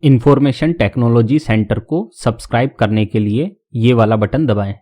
Information technology centre को subscribe करने के लिए ये वाला बटन दबाएं।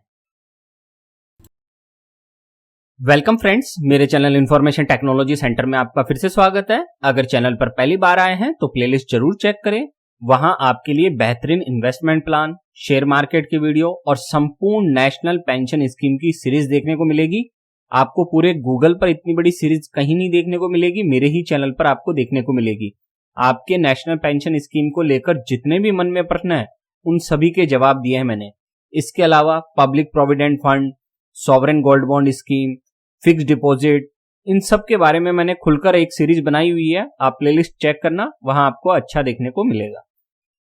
वेलकम फ्रेंड्स, मेरे चैनल इंफॉर्मेशन टेक्नोलॉजी सेंटर में आपका फिर से स्वागत है। अगर चैनल पर पहली बार आए हैं तो प्लेलिस्ट जरूर चेक करें। वहां आपके लिए बेहतरीन इन्वेस्टमेंट प्लान, शेयर मार्केट की वीडियो और संपूर्ण नेशनल पेंशन स्कीम की सीरीज देखने को मिलेगी। आपको पूरे गूगल पर इतनी बड़ी सीरीज कहीं नहीं देखने को मिलेगी, मेरे ही चैनल पर आपको देखने को मिलेगी। आपके नेशनल पेंशन स्कीम को लेकर जितने भी मन में प्रश्न है उन सभी के जवाब दिए हैं मैंने। इसके अलावा public provident fund, sovereign gold bond scheme, fixed deposit, इन सब के बारे में मैंने खुलकर एक सीरीज बनाई हुई है। आप प्लेलिस्ट चेक करना, वहां आपको अच्छा देखने को मिलेगा।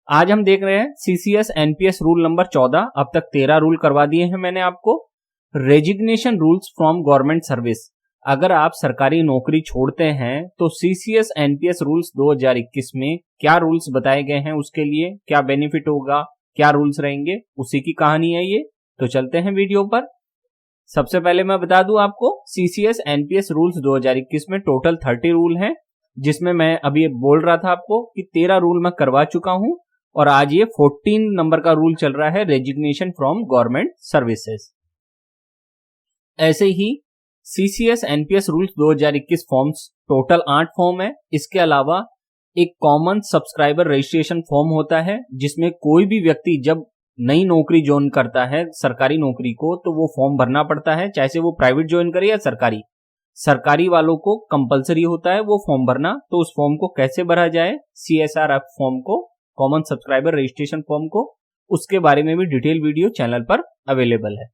आज हम देख रहे हैं सीसीएस एनपीएस रूल नंबर 14। अब तक 13 रूल करवा दिए हैं मैंने आपको। Resignation rules from government service. अगर आप सरकारी नौकरी छोड़ते हैं तो सीसीएस एनपीएस रूल्स 2021 में क्या रूल्स बताए गए हैं, उसके लिए क्या बेनिफिट होगा, क्या रूल्स रहेंगे, उसी की कहानी है ये। तो चलते हैं वीडियो पर। सबसे पहले मैं बता दूं आपको, सीसीएस एनपीएस रूल्स 2021 में टोटल 30 रूल हैं, जिसमें मैं अभी बोल रहा था आपको कि 13 रूल मैं करवा चुका हूं और आज ये 14 नंबर का रूल चल रहा है, रेजिग्नेशन फ्रॉम गवर्नमेंट सर्विसेज। ऐसे ही CCS NPS rules 2021 forms total 8 form है। इसके अलावा एक कॉमन सब्सक्राइबर रजिस्ट्रेशन फॉर्म होता है, जिसमें कोई भी व्यक्ति जब नई नौकरी ज्वाइन करता है सरकारी नौकरी को तो वो फॉर्म भरना पड़ता है, चाहे से वो प्राइवेट ज्वाइन करे या सरकारी। सरकारी वालों को कंपलसरी होता है वो फॉर्म भरना। तो उस फॉर्म को कैसे भरा जाए, सीएसआरएफ फॉर्म को, कॉमन सब्सक्राइबर रजिस्ट्रेशन फॉर्म को, उसके बारे में भी डिटेल वीडियो चैनल पर अवेलेबल है।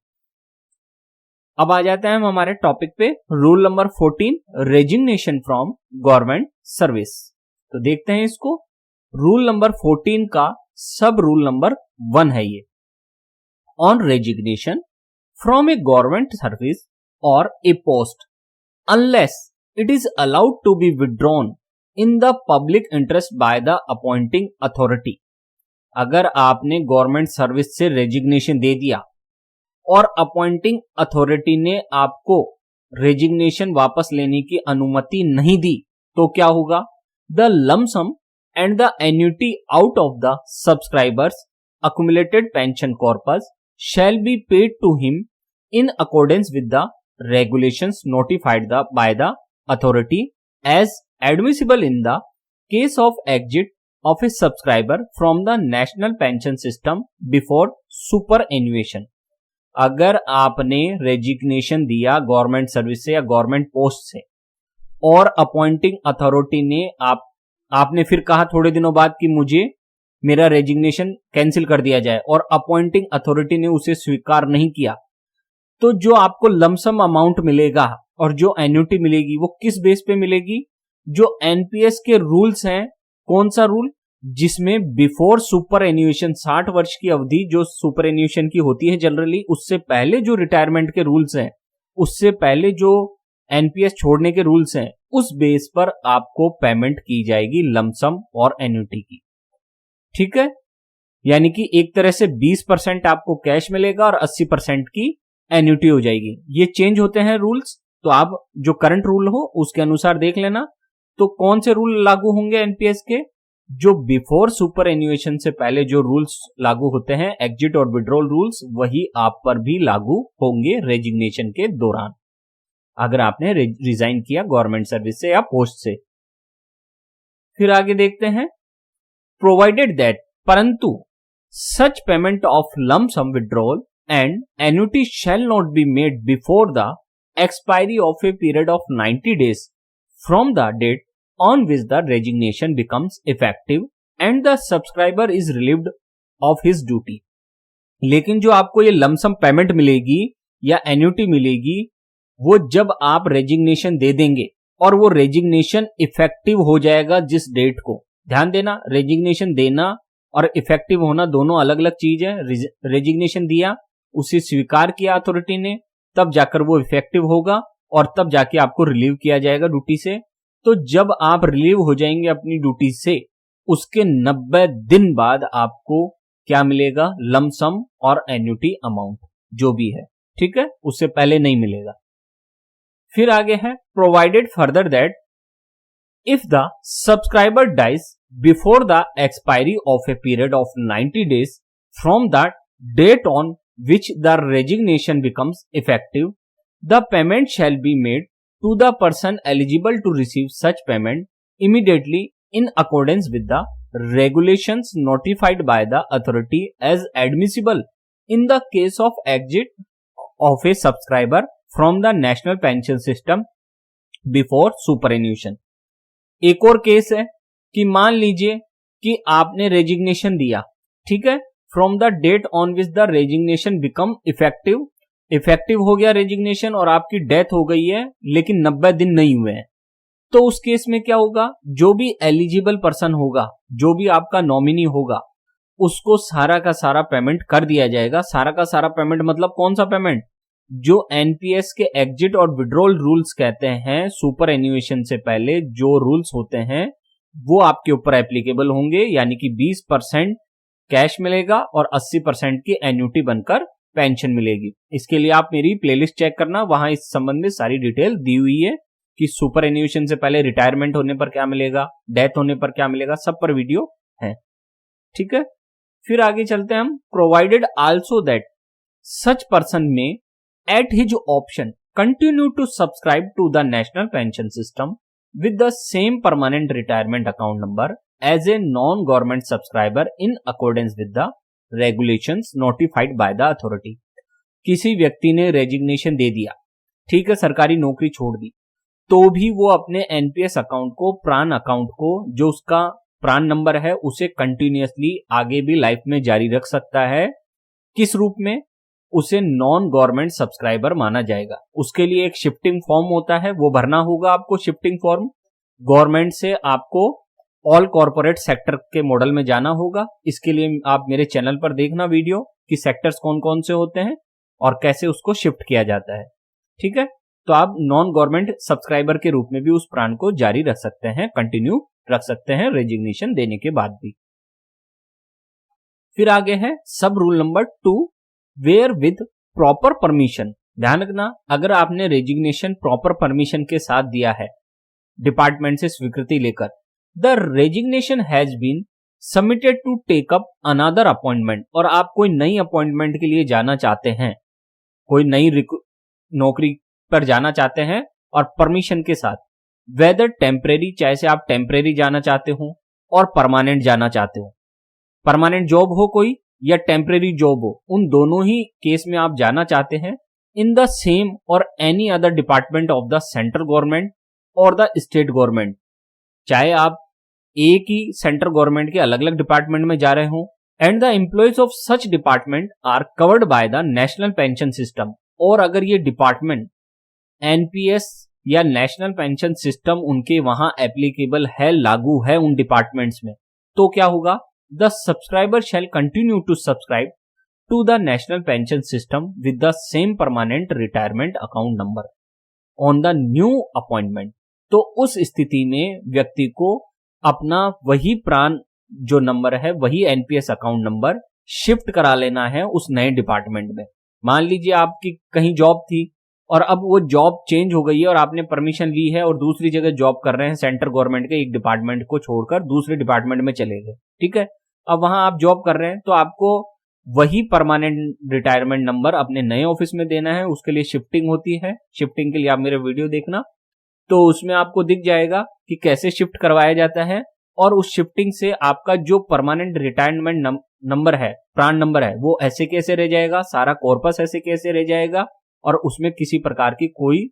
अब आ जाते हैं हम हमारे टॉपिक पे, rule number 14, resignation from government service. तो देखते हैं इसको। रूल नंबर 14 का सब रूल नंबर 1 है ये। On resignation from a government service और a post unless it is allowed to be withdrawn in the public interest by the appointing authority. अगर आपने गवर्नमेंट सर्विस से रेजिग्नेशन दे दिया और अपॉइंटिंग अथॉरिटी ने आपको रेजिग्नेशन वापस लेने की अनुमति नहीं दी तो क्या होगा? The lump sum and the annuity out of the subscribers accumulated pension corpus shall be paid to him in accordance with the regulations notified by the authority as admissible in the case of exit of a subscriber from the national pension system before superannuation। अगर आपने resignation दिया government service से या government post से और appointing authority ने आपने फिर कहा थोड़े दिनों बाद कि मुझे मेरा रेजिग्नेशन कैंसिल कर दिया जाए और अपॉइंटिंग अथॉरिटी ने उसे स्वीकार नहीं किया, तो जो आपको लमसम अमाउंट मिलेगा और जो एन्युटी मिलेगी वो किस बेस पे मिलेगी? जो एनपीएस के रूल्स हैं। कौन सा रूल? जिसमें बिफोर सुपर एन्युएशन 60 वर्ष की अवधि जो सुपर एन्युएशन की होती है जनरली, उससे पहले जो रिटायरमेंट के रूल्स हैं, उससे पहले जो एनपीएस छोड़ने के रूल्स हैं, उस बेस पर आपको पेमेंट की जाएगी लमसम और एन्युटी की। ठीक है, यानी कि एक तरह से 20% आपको कैश मिलेगा और 80% की एन्युटी हो जाएगी। ये चेंज होते हैं रूल्स, तो आप जो करंट रूल हो उसके अनुसार देख लेना। तो कौन से रूल लागू होंगे एनपीएस के? जो बिफोर सुपर एन्युएशन से पहले जो रूल्स लागू होते हैं, एग्जिट और विड्रॉल रूल्स, वही आप पर भी लागू होंगे रेजिग्नेशन के दौरान, अगर आपने रिजाइन किया गवर्नमेंट सर्विस से या पोस्ट से। फिर आगे देखते हैं, प्रोवाइडेड दैट, परंतु such payment of lump sum withdrawal and annuity shall not be made before the expiry of a period of 90 days from the date on which the resignation becomes effective and the subscriber is relieved of his duty। लेकिन जो आपको ये lump sum payment मिलेगी या annuity मिलेगी वो जब आप रेजिग्नेशन दे देंगे और वो रेजिग्नेशन इफेक्टिव हो जाएगा जिस डेट को। ध्यान देना, रेजिग्नेशन देना और इफेक्टिव होना दोनों अलग अलग चीज है। रेजिग्नेशन दिया, उसे स्वीकार किया अथॉरिटी ने, तब जाकर वो इफेक्टिव होगा और तब जाके आपको रिलीव किया जाएगा ड्यूटी से। तो जब आप रिलीव हो जाएंगे अपनी ड्यूटी से, उसके 90 दिन बाद आपको क्या मिलेगा? लमसम और एन्युटी अमाउंट जो भी है, ठीक है, उससे पहले नहीं मिलेगा। फिर आगे है, provided further that if the subscriber dies before the expiry of a period of 90 days from the date on which the resignation becomes effective, the payment shall be made to the person eligible to receive such payment immediately in accordance with the regulations notified by the authority as admissible in the case of exit of a subscriber from the national pension system before superannuation। एक और case है कि मान लीजिए कि आपने resignation दिया, ठीक है, from the date on which the resignation become effective हो गया रेजिग्नेशन और आपकी डेथ हो गई है लेकिन 90 दिन नहीं हुए हैं, तो उस केस में क्या होगा, जो भी एलिजिबल पर्सन होगा, जो भी आपका नॉमिनी होगा, उसको सारा का सारा पेमेंट कर दिया जाएगा। सारा का सारा पेमेंट मतलब कौन सा पेमेंट, जो एनपीएस के एग्जिट और विड्रॉल रूल्स कहते हैं, सुपर एन्युएशन से पहले जो रूल्स होते हैं वो आपके ऊपर एप्लीकेबल होंगे, यानी कि 20% कैश मिलेगा और 80% की एन्युटी बनकर पेंशन मिलेगी। इसके लिए आप मेरी प्लेलिस्ट चेक करना, वहां इस संबंध में सारी डिटेल दी हुई है कि सुपर एन्युएशन से पहले रिटायरमेंट होने पर क्या मिलेगा, डेथ होने पर क्या मिलेगा, सब पर वीडियो है, ठीक है। फिर आगे चलते हैं हम। Provided also that such person may at his option continue to subscribe to the national pension system with the same permanent retirement account number as a non-government subscriber in accordance with the regulations notified by the authority। किसी व्यक्ति ने resignation दे दिया, ठीक है, सरकारी नौकरी छोड़ दी, तो भी वो अपने एनपीएस अकाउंट को, प्राण अकाउंट को, जो उसका प्राण नंबर है, उसे कंटिन्यूअसली आगे भी लाइफ में जारी रख सकता है। किस रूप में, उसे नॉन गवर्नमेंट सब्सक्राइबर माना जाएगा। उसके लिए एक शिफ्टिंग फॉर्म होता है, वो भरना होगा आपको। शिफ्टिंग फॉर्म गवर्नमेंट से आपको ऑल कॉर्पोरेट सेक्टर के मॉडल में जाना होगा। इसके लिए आप मेरे चैनल पर देखना वीडियो कि सेक्टर्स कौन कौन से होते हैं और कैसे उसको शिफ्ट किया जाता है, ठीक है। तो आप नॉन गवर्नमेंट सब्सक्राइबर के रूप में भी उस प्राण को जारी रख सकते हैं, कंटिन्यू रख सकते हैं रेजिग्नेशन देने के बाद भी। फिर आगे है सब rule number 2, where with proper permission. ध्यान रखना, अगर आपने रेजिग्नेशन प्रॉपर परमिशन के साथ दिया है, डिपार्टमेंट से स्वीकृति लेकर, the resignation has been submitted to take up another appointment, और आप कोई नई अपॉइंटमेंट के लिए जाना चाहते हैं, कोई नई नौकरी पर जाना चाहते हैं और परमिशन के साथ, वेदर टेम्परेरी, चाहे से आप टेम्परेरी जाना चाहते हो और परमानेंट जाना चाहते हो, परमानेंट जॉब हो कोई या टेम्परेरी जॉब हो, उन दोनों ही केस में आप जाना चाहते हैं, इन द सेम और any other department of the central government और द स्टेट गवर्नमेंट, चाहे आप एक ही सेंट्रल गवर्नमेंट के अलग अलग डिपार्टमेंट में जा रहे हो, and the employees of such department are covered by the national pension system, और अगर ये डिपार्टमेंट एनपीएस या नेशनल पेंशन सिस्टम उनके वहां एप्लीकेबल है, लागू है उन डिपार्टमेंट्स में, तो क्या होगा, the subscriber shall continue to subscribe to the national pension system with the same permanent retirement account number on the new appointment। तो उस स्थिति में व्यक्ति को अपना वही प्राण जो नंबर है, वही एनपीएस अकाउंट नंबर शिफ्ट करा लेना है उस नए डिपार्टमेंट में। मान लीजिए आपकी कहीं जॉब थी और अब वो जॉब चेंज हो गई है और आपने परमिशन ली है और दूसरी जगह जॉब कर रहे हैं, सेंट्रल गवर्नमेंट के एक डिपार्टमेंट को छोड़कर दूसरे डिपार्टमेंट में चले गए, ठीक है। अब वहां आप जॉब कर रहे हैं तो आपको वही परमानेंट रिटायरमेंट नंबर अपने नए ऑफिस में देना है। उसके लिए शिफ्टिंग होती है, शिफ्टिंग के लिए आप मेरे वीडियो देखना, तो उसमें आपको दिख जाएगा कि कैसे शिफ्ट करवाया जाता है, और उस शिफ्टिंग से आपका जो परमानेंट रिटायरमेंट नंबर है, प्राण नंबर है, वो ऐसे कैसे रह जाएगा, सारा कॉर्पस ऐसे कैसे रह जाएगा और उसमें किसी प्रकार की कोई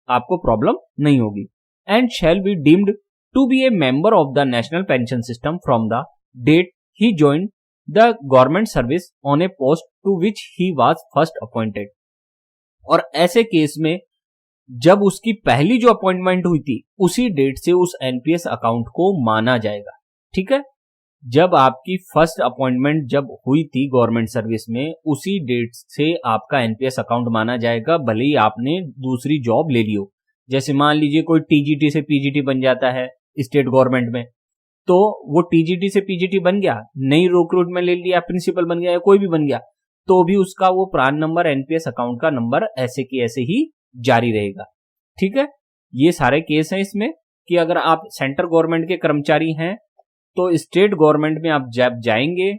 आपको प्रॉब्लम नहीं होगी। And shall be deemed to be a member of the national pension system from the date he joined the government service on a post to which he was first appointed। और ऐसे case में जब उसकी पहली जो appointment हुई थी उसी डेट से उस एनपीएस अकाउंट को माना जाएगा, ठीक है। जब आपकी फर्स्ट अपॉइंटमेंट जब हुई थी गवर्नमेंट सर्विस में, उसी डेट से आपका एनपीएस अकाउंट माना जाएगा, भले ही आपने दूसरी जॉब ले ली हो। जैसे मान लीजिए कोई टीजीटी से पीजीटी बन जाता है स्टेट गवर्नमेंट में, तो वो टीजीटी से पीजीटी बन गया, नई रिक्रूटमेंट ले लिया, प्रिंसिपल बन गया या कोई भी बन गया, तो भी उसका वो प्राण नंबर, एनपीएस अकाउंट का नंबर ऐसे की ऐसे ही जारी रहेगा, ठीक है। ये सारे केस हैं इसमें कि अगर आप सेंट्रल गवर्नमेंट के कर्मचारी हैं तो स्टेट गवर्नमेंट में आप जब जाएंगे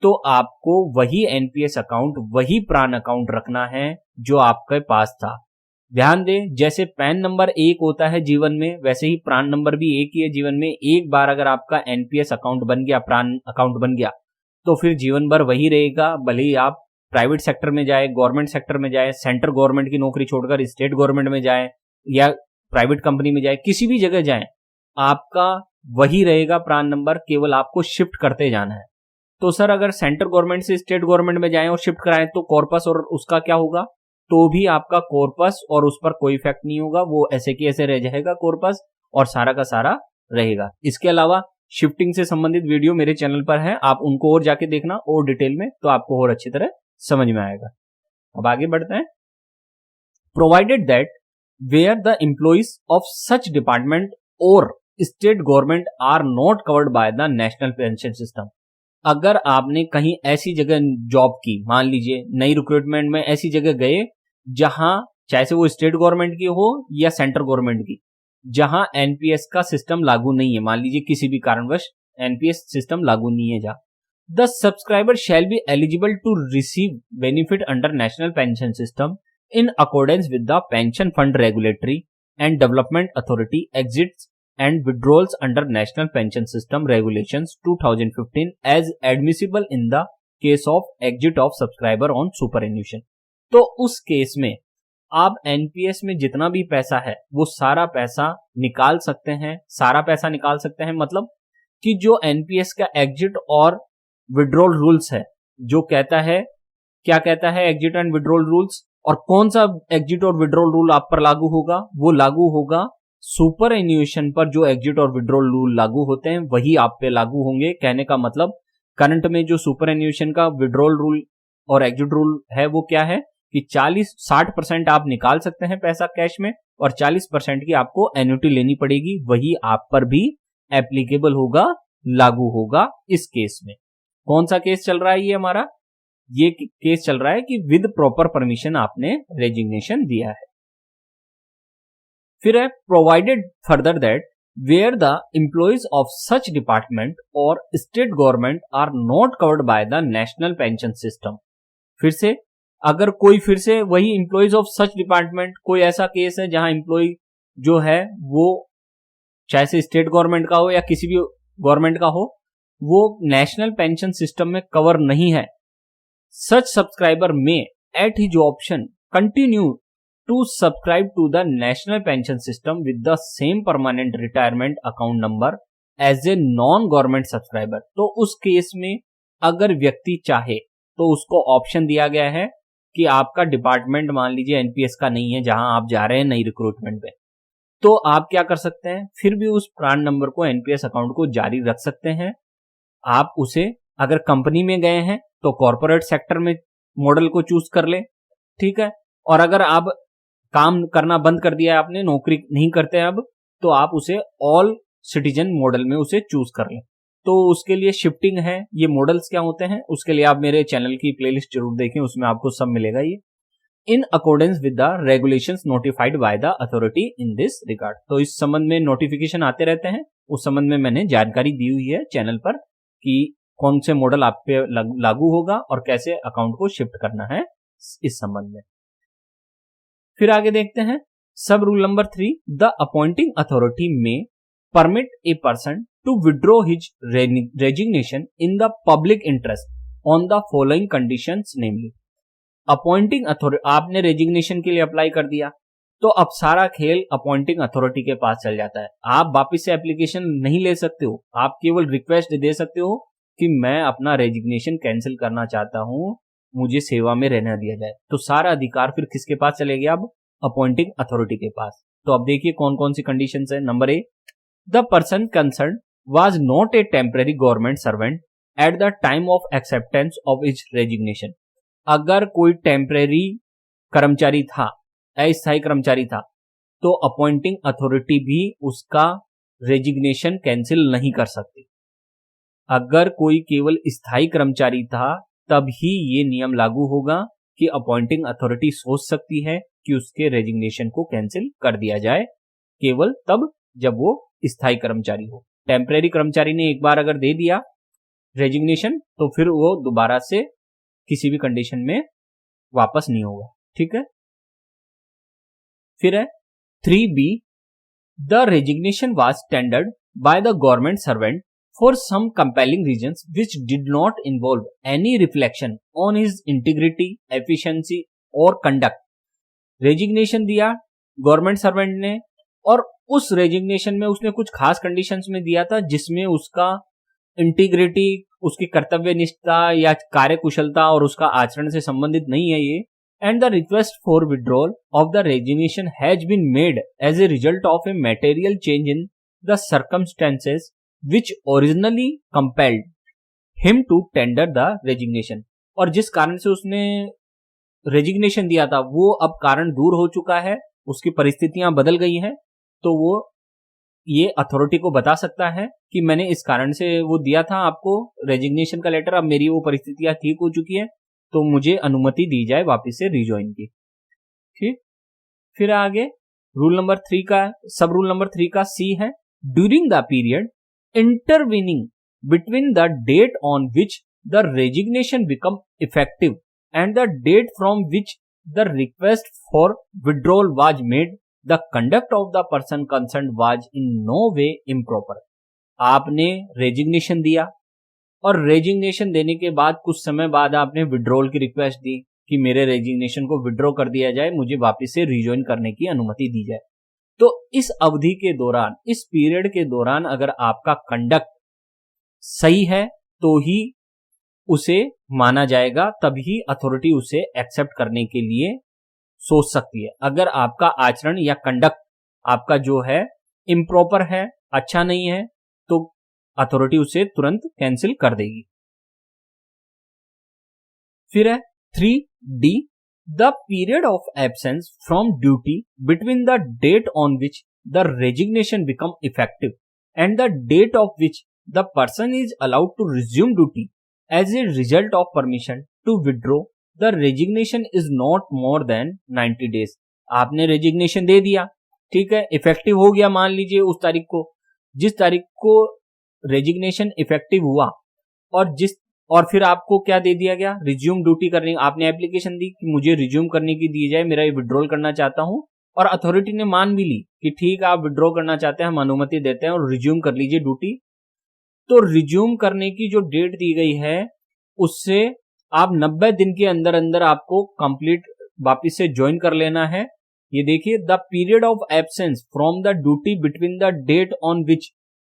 तो आपको वही एनपीएस अकाउंट, वही प्रान अकाउंट रखना है जो आपके पास था। ध्यान दें, जैसे पैन नंबर एक होता है जीवन में, वैसे ही प्रान नंबर भी एक ही है जीवन में। एक बार अगर आपका एनपीएस अकाउंट बन गया, प्रान अकाउंट बन गया, तो फिर जीवन भर वही रहेगा। भले ही आप प्राइवेट सेक्टर में जाए, गवर्नमेंट सेक्टर में जाए, सेंट्रल गवर्नमेंट की नौकरी छोड़कर स्टेट गवर्नमेंट में जाए या प्राइवेट कंपनी में जाए, किसी भी जगह जाए, आपका वही रहेगा प्रान नंबर, केवल आपको शिफ्ट करते जाना है। तो सर अगर सेंट्रल गवर्नमेंट से स्टेट गवर्नमेंट में जाएं और शिफ्ट कराएं तो कॉर्पस और उसका क्या होगा? तो भी आपका कॉर्पस और उस पर कोई इफेक्ट नहीं होगा, वो ऐसे की ऐसे रह जाएगा कॉर्पस और सारा का सारा रहेगा। इसके अलावा शिफ्टिंग से संबंधित वीडियो मेरे चैनल पर है, आप उनको और जाके देखना और डिटेल में, तो आपको और अच्छी तरह समझ में आएगा। अब आगे बढ़ते हैं। Provided that where the employees of such department और state government are not covered by the national pension system. अगर आपने कहीं ऐसी जगह जॉब की, मान लीजिए नई रिक्रूटमेंट में ऐसी जगह गए जहां चाहे से वो स्टेट गवर्नमेंट की हो या सेंट्रल गवर्नमेंट की, जहां एनपीएस का सिस्टम लागू नहीं है, मान लीजिए किसी भी कारणवश एनपीएस सिस्टम लागू नहीं है, जहां the subscriber shall be eligible to receive benefit under national pension system in accordance with the pension fund regulatory and development authority exits and withdrawals under National Pension System Regulations 2015 as admissible in the case of exit of subscriber on superannuation। तो उस case में आप NPS में जितना भी पैसा है वो सारा पैसा निकाल सकते हैं। सारा पैसा निकाल सकते हैं मतलब कि जो एनपीएस का एग्जिट और विड्रॉल रूल्स है, जो कहता है, क्या कहता है एग्जिट एंड विड्रॉल रूल्स, और कौन सा एग्जिट और विड्रॉल रूल आप पर लागू होगा? वो लागू होगा सुपर एन्यूएशन पर। जो एग्जिट और विड्रॉल रूल लागू होते हैं वही आप पे लागू होंगे। कहने का मतलब करंट में जो सुपर एन्यूएशन का विड्रॉल रूल और एग्जिट रूल है वो क्या है कि 60% आप निकाल सकते हैं पैसा कैश में और 40% की आपको एन्युटी लेनी पड़ेगी, वही आप पर भी एप्लीकेबल होगा, लागू होगा। इस केस में कौन सा केस चल रहा है? ये हमारा ये केस चल रहा है कि विद प्रॉपर परमिशन आपने रेजिग्नेशन दिया है। फिर है provided further that where the employees of such department और state government are not covered by the national pension system. फिर से अगर कोई, फिर से वही एम्प्लॉइज ऑफ सच डिपार्टमेंट, कोई ऐसा केस है जहां एम्प्लॉय जो है वो चाहे से स्टेट गवर्नमेंट का हो या किसी भी गवर्नमेंट का हो, वो नेशनल पेंशन सिस्टम में कवर नहीं है, सच सब्सक्राइबर में at his option continue to subscribe to the national pension system with the same permanent retirement account number as a non-government subscriber। तो उस केस में अगर व्यक्ति चाहे तो उसको ऑप्शन दिया गया है कि आपका डिपार्टमेंट मान लीजिए एनपीएस का नहीं है जहां आप जा रहे हैं नई रिक्रूटमेंट में, तो आप क्या कर सकते हैं, फिर भी उस प्रान नंबर को, एनपीएस अकाउंट को जारी रख सकते हैं। आप उसे, अगर कंपनी में गए हैं तो कॉर्पोरेट सेक्टर में मॉडल को चूज कर ले, ठीक है। और अगर आप काम करना बंद कर दिया है, आपने नौकरी नहीं करते हैं अब, तो आप उसे ऑल सिटीजन मॉडल में उसे चूज कर लें। तो उसके लिए शिफ्टिंग है, ये मॉडल्स क्या होते हैं उसके लिए आप मेरे चैनल की प्लेलिस्ट जरूर देखें, उसमें आपको सब मिलेगा। ये इन accordance with the regulations notified by the authority in this regard. तो इस संबंध में नोटिफिकेशन आते रहते हैं, उस संबंध में मैंने जानकारी दी हुई है चैनल पर कि कौन से मॉडल आप पे लागू होगा और कैसे अकाउंट को शिफ्ट करना है इस संबंध में। फिर आगे देखते हैं सब rule number 3, the appointing authority may permit a person to withdraw his resignation in the public interest on the following conditions namely. Appointing authority, आपने रेजिग्नेशन के लिए अप्लाई कर दिया तो अब सारा खेल अपॉइंटिंग अथॉरिटी के पास चल जाता है। आप वापिस से एप्लीकेशन नहीं ले सकते हो, आप केवल रिक्वेस्ट दे सकते हो कि मैं अपना रेजिग्नेशन कैंसिल करना चाहता हूं, मुझे सेवा में रहना दिया जाए। तो सारा अधिकार फिर किसके पास चले गया? अब अपॉइंटिंग अथॉरिटी के पास। तो अब देखिए कौन कौन सी कंडीशंस है। Number A, the person concern was not a temporary government servant at the time of acceptance of his resignation. अगर कोई टेम्पररी कर्मचारी था, अस्थायी कर्मचारी था, तो अपॉइंटिंग अथॉरिटी भी उसका रेजिग्नेशन कैंसिल नहीं कर सकती। अगर कोई केवल स्थायी कर्मचारी था तब ही ये नियम लागू होगा कि अपॉइंटिंग अथॉरिटी सोच सकती है कि उसके रेजिग्नेशन को कैंसिल कर दिया जाए, केवल तब जब वो स्थायी कर्मचारी हो। टेम्परेरी कर्मचारी ने एक बार अगर दे दिया रेजिग्नेशन तो फिर वो दोबारा से किसी भी कंडीशन में वापस नहीं होगा। ठीक है, फिर है 3B, the resignation was tendered by the government servant for some compelling reasons which did not involve any reflection on his integrity, efficiency और कंडक्ट। रेजिग्नेशन दिया गवर्नमेंट सर्वेंट ने और उस रेजिग्नेशन में उसने कुछ खास कंडीशंस में दिया था जिसमें उसका इंटीग्रिटी, उसकी कर्तव्य निष्ठा या कार्य कुशलता और उसका आचरण से संबंधित नहीं है ये। And the request for withdrawal of the resignation has been made as a result of a material change in the circumstances which originally compelled him to tender the resignation. और जिस कारण से उसने रेजिग्नेशन दिया था वो अब कारण दूर हो चुका है, उसकी परिस्थितियां बदल गई हैं, तो वो ये अथॉरिटी को बता सकता है कि मैंने इस कारण से वो दिया था आपको रेजिग्नेशन का लेटर, अब मेरी वो परिस्थितियां ठीक हो चुकी है तो मुझे अनुमति दी जाए वापस से रिज्वाइन की। ठीक, फिर आगे रूल नंबर 3 का सब रूल नंबर 3 का सी है, during the period intervening between the date on which the resignation become effective and the date from which the request for withdrawal was made, the conduct of the person concerned was in no way improper. आपने resignation दिया और resignation देने के बाद कुछ समय बाद आपने विड्रॉल की रिक्वेस्ट दी कि मेरे रेजिग्नेशन को विड्रॉ कर दिया जाए, मुझे वापस से रिज्वाइन करने की अनुमति दी जाए। तो इस अवधि के दौरान, इस पीरियड के दौरान अगर आपका कंडक्ट सही है तो ही उसे माना जाएगा, तभी अथॉरिटी उसे एक्सेप्ट करने के लिए सोच सकती है। अगर आपका आचरण या कंडक्ट आपका जो है इम्प्रॉपर है, अच्छा नहीं है, तो अथॉरिटी उसे तुरंत कैंसिल कर देगी। फिर है 3D, the period of absence from duty between the date on which the resignation become effective and the date of which the person is allowed to resume duty as a result of permission to withdraw the resignation is not more than 90 days. आपने resignation दे दिया, ठीक है, effective हो गया, मान लीजिए उस तारीख को, जिस तारीख को रेजिग्नेशन इफेक्टिव हुआ और फिर आपको क्या दे दिया गया, रिज्यूम ड्यूटी करने, आपने एप्लीकेशन दी कि मुझे रिज्यूम करने की दी जाए, मेरा ये विड्रॉल करना चाहता हूं, और अथॉरिटी ने मान भी ली कि ठीक है आप विड्रॉ करना चाहते हैं, हम अनुमति देते हैं और रिज्यूम कर लीजिए ड्यूटी। तो रिज्यूम करने की जो डेट दी गई है उससे आप 90 दिन के अंदर अंदर आपको कंप्लीट वापिस से ज्वाइन कर लेना है। ये देखिए, the period of absence from the duty between the date on which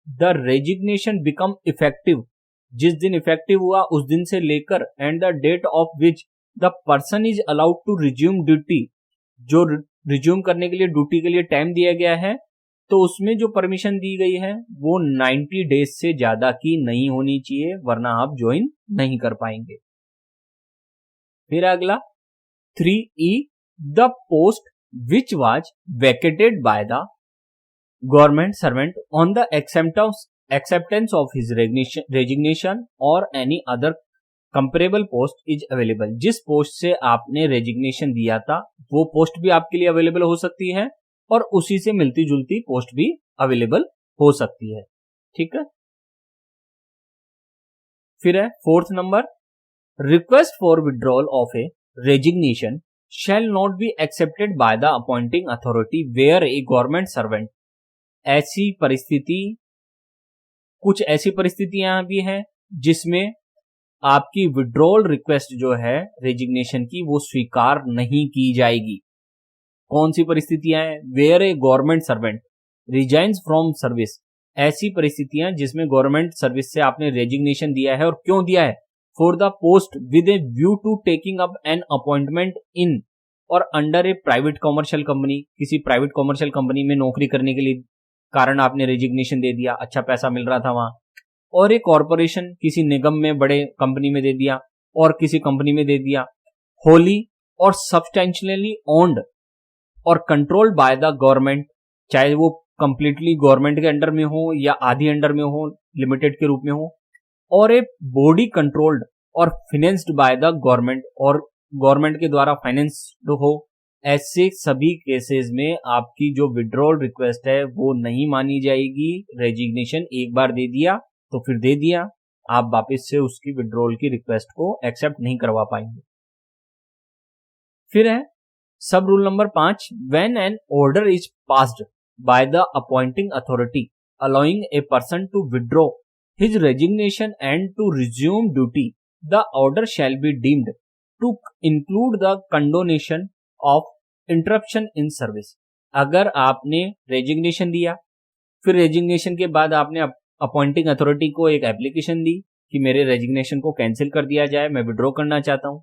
the resignation become effective, जिस दिन इफेक्टिव हुआ उस दिन से लेकर and the date of which the person is allowed to resume duty, जो रिज्यूम करने के लिए ड्यूटी के लिए टाइम दिया गया है, तो उसमें जो परमिशन दी गई है वो 90 डेज से ज्यादा की नहीं होनी चाहिए, वरना आप ज्वाइन नहीं कर पाएंगे। फिर अगला 3E, the post which was vacated bye the government servant on the acceptance of his resignation or any other comparable post is available। जिस पोस्ट से आपने रेजिग्नेशन दिया था वो पोस्ट भी आपके लिए अवेलेबल हो सकती है और उसी से मिलती जुलती पोस्ट भी अवेलेबल हो सकती है। ठीक है, फिर है 4th number, request for withdrawal of A resignation shall not be accepted by the appointing authority where a government servant। ऐसी परिस्थिति, कुछ ऐसी परिस्थितियां भी हैं जिसमें आपकी विड्रॉल रिक्वेस्ट जो है रेजिग्नेशन की वो स्वीकार नहीं की जाएगी। कौन सी परिस्थितियां हैं? Where a government servant resigns from service, ऐसी परिस्थितियां जिसमें गवर्नमेंट सर्विस से आपने रेजिग्नेशन दिया है, और क्यों दिया है, for the post with a view to taking up an appointment in और under a private commercial company, किसी प्राइवेट कॉमर्शियल कंपनी में नौकरी करने के लिए कारण आपने रेजिग्नेशन दे दिया, अच्छा पैसा मिल रहा था वहां, और एक कॉर्पोरेशन, किसी निगम में, बड़े कंपनी में दे दिया और किसी कंपनी में दे दिया, होली और सब्सटेंशियली ओन्ड और कंट्रोल्ड बाय द गवर्नमेंट, चाहे वो कंप्लीटली गवर्नमेंट के अंडर में हो या आधी अंडर में हो, लिमिटेड के रूप में हो, और ए बॉडी कंट्रोल्ड और फाइनेंस्ड बाय द गवर्नमेंट, और गवर्नमेंट के द्वारा फाइनेंस्ड हो, ऐसे सभी केसेस में आपकी जो विड्रॉल रिक्वेस्ट है वो नहीं मानी जाएगी। रेजिग्नेशन एक बार दे दिया तो फिर दे दिया, आप वापस से उसकी विड्रॉल की रिक्वेस्ट को एक्सेप्ट नहीं करवा पाएंगे। फिर है सब rule number 5, when an order is passed by the appointing authority allowing a person to withdraw his resignation and to resume duty, the order shall be deemed to include the condonation of interruption in service. अगर आपने resignation दिया, फिर resignation के बाद आपने appointing authority को एक application दी कि मेरे रेजिग्नेशन को कैंसिल कर दिया जाए, मैं विड्रॉ करना चाहता हूं,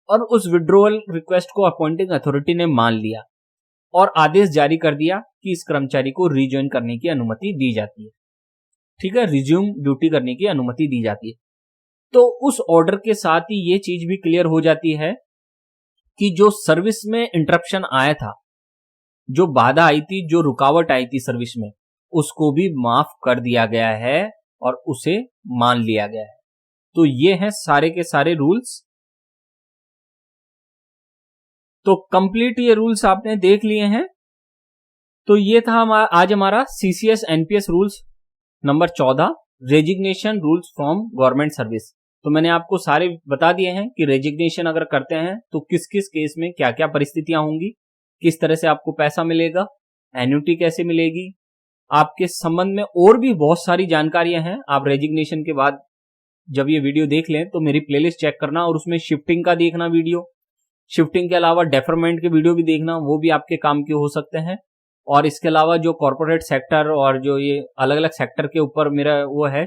और उस विड्रॉल रिक्वेस्ट को अपॉइंटिंग अथॉरिटी ने मान लिया और आदेश जारी कर दिया कि इस कर्मचारी को रिज्वाइन करने की अनुमति दी जाती है। ठीक है, रिज्यूम ड्यूटी करने की अनुमति दी जाती है। तो उस ऑर्डर के साथ ही ये चीज भी क्लियर हो जाती है कि जो सर्विस में इंटरप्शन आया था, जो बाधा आई थी, जो रुकावट आई थी सर्विस में, उसको भी माफ कर दिया गया है और उसे मान लिया गया है। तो ये हैं सारे के सारे रूल्स। तो कंप्लीट ये रूल्स आपने देख लिए हैं। तो ये था आज हमारा CCS NPS rules number 14, resignation rules from government service. तो मैंने आपको सारे बता दिए हैं कि रेजिग्नेशन अगर करते हैं तो किस किस केस में क्या क्या परिस्थितियां होंगी, किस तरह से आपको पैसा मिलेगा, एन्युटी कैसे मिलेगी, आपके संबंध में और भी बहुत सारी जानकारियां हैं। आप रेजिग्नेशन के बाद जब ये वीडियो देख लें तो मेरी प्लेलिस्ट चेक करना और उसमें शिफ्टिंग का देखना वीडियो, शिफ्टिंग के अलावा डेफरमेंट के वीडियो भी देखना, वो भी आपके काम के हो सकते हैं। और इसके अलावा जो कॉर्पोरेट सेक्टर और जो ये अलग अलग सेक्टर के ऊपर मेरा वो है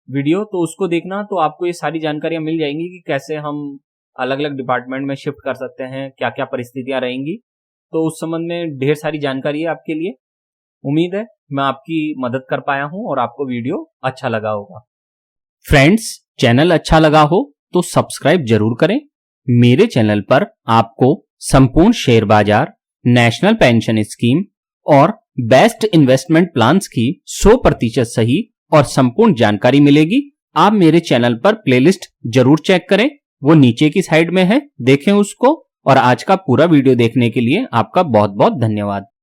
वीडियो, तो उसको देखना, तो आपको ये सारी जानकारियां मिल जाएंगी कि कैसे हम अलग अलग डिपार्टमेंट में शिफ्ट कर सकते हैं, क्या क्या परिस्थितियां रहेंगी। तो उस संबंध में ढेर सारी जानकारी है आपके लिए। उम्मीद है मैं आपकी मदद कर पाया हूं और आपको वीडियो अच्छा लगा होगा। फ्रेंड्स, चैनल अच्छा लगा हो तो सब्सक्राइब जरूर करें। मेरे चैनल पर आपको संपूर्ण शेयर बाजार, नेशनल पेंशन स्कीम और बेस्ट इन्वेस्टमेंट प्लान्स की 100% सही और संपूर्ण जानकारी मिलेगी। आप मेरे चैनल पर प्लेलिस्ट जरूर चेक करें, वो नीचे की साइड में है, देखें उसको। और आज का पूरा वीडियो देखने के लिए आपका बहुत बहुत धन्यवाद।